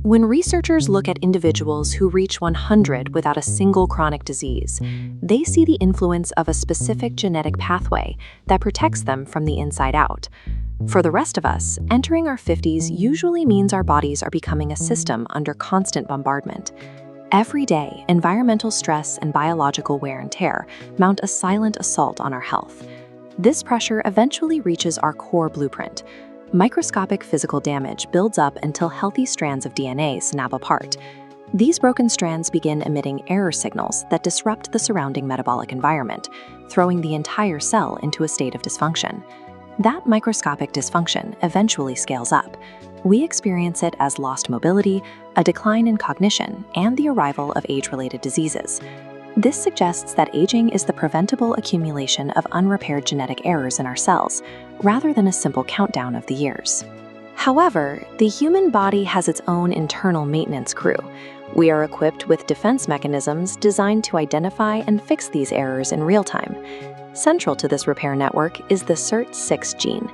When researchers look at individuals who reach 100 without a single chronic disease, they see the influence of a specific genetic pathway that protects them from the inside out. For the rest of us, entering our 50s usually means our bodies are becoming a system under constant bombardment. Every day, environmental stress and biological wear and tear mount a silent assault on our health. This pressure eventually reaches our core blueprint. Microscopic physical damage builds up until healthy strands of DNA snap apart. These broken strands begin emitting error signals that disrupt the surrounding metabolic environment, throwing the entire cell into a state of dysfunction. That microscopic dysfunction eventually scales up. We experience it as lost mobility, a decline in cognition, and the arrival of age-related diseases. This suggests that aging is the preventable accumulation of unrepaired genetic errors in our cells, rather than a simple countdown of the years. However, the human body has its own internal maintenance crew. We are equipped with defense mechanisms designed to identify and fix these errors in real time. Central to this repair network is the SIRT6 gene.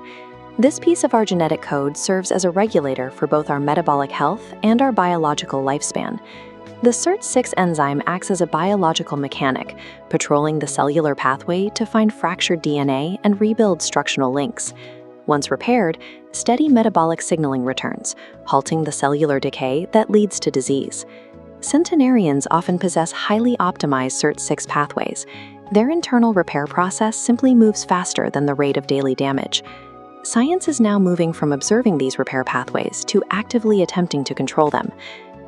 This piece of our genetic code serves as a regulator for both our metabolic health and our biological lifespan. The SIRT6 enzyme acts as a biological mechanic, patrolling the cellular pathway to find fractured DNA and rebuild structural links. Once repaired, steady metabolic signaling returns, halting the cellular decay that leads to disease. Centenarians often possess highly optimized SIRT6 pathways. Their internal repair process simply moves faster than the rate of daily damage. Science is now moving from observing these repair pathways to actively attempting to control them.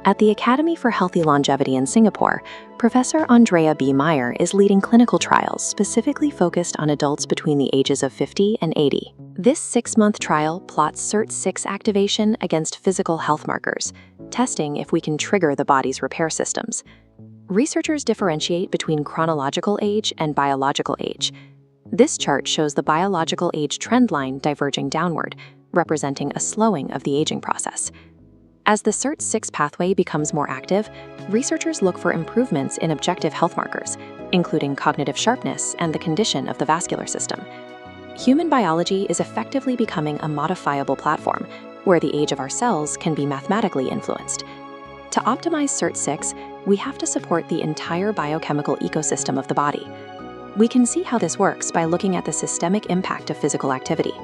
At the Academy for Healthy Longevity in Singapore, Professor Andrea B. Meyer is leading clinical trials specifically focused on adults between the ages of 50 and 80. This 6-month trial plots SIRT6 activation against physical health markers, testing if we can trigger the body's repair systems. Researchers differentiate between chronological age and biological age. This chart shows the biological age trend line diverging downward, representing a slowing of the aging process. As the SIRT6 pathway becomes more active, researchers look for improvements in objective health markers, including cognitive sharpness and the condition of the vascular system. Human biology is effectively becoming a modifiable platform, where the age of our cells can be mathematically influenced. To optimize SIRT6, we have to support the entire biochemical ecosystem of the body. We can see how this works by looking at the systemic impact of physical activity.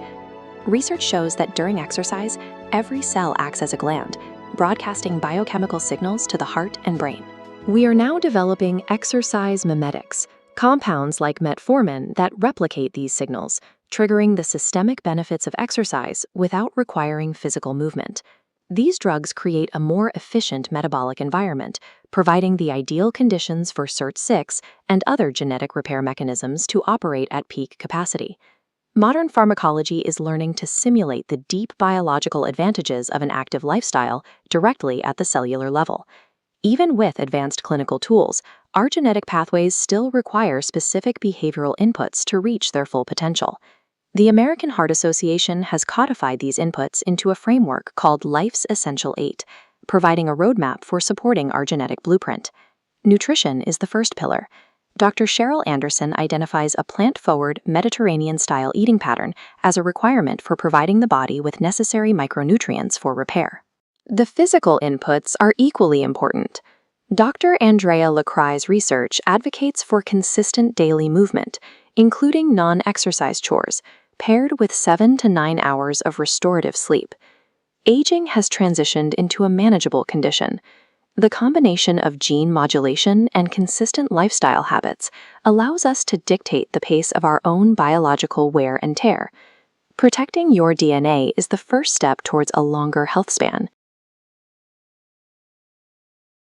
Research shows that during exercise, every cell acts as a gland, broadcasting biochemical signals to the heart and brain. We are now developing exercise mimetics, compounds like metformin that replicate these signals, triggering the systemic benefits of exercise without requiring physical movement. These drugs create a more efficient metabolic environment, providing the ideal conditions for SIRT6 and other genetic repair mechanisms to operate at peak capacity. Modern pharmacology is learning to simulate the deep biological advantages of an active lifestyle directly at the cellular level. Even with advanced clinical tools, our genetic pathways still require specific behavioral inputs to reach their full potential. The American Heart Association has codified these inputs into a framework called Life's Essential 8, providing a roadmap for supporting our genetic blueprint. Nutrition is the first pillar. Dr. Cheryl Anderson identifies a plant-forward, Mediterranean-style eating pattern as a requirement for providing the body with necessary micronutrients for repair. The physical inputs are equally important. Dr. Andrea Lacrai's research advocates for consistent daily movement, including non-exercise chores, paired with 7 to 9 hours of restorative sleep. Aging has transitioned into a manageable condition. The combination of gene modulation and consistent lifestyle habits allows us to dictate the pace of our own biological wear and tear. Protecting your DNA is the first step towards a longer health span.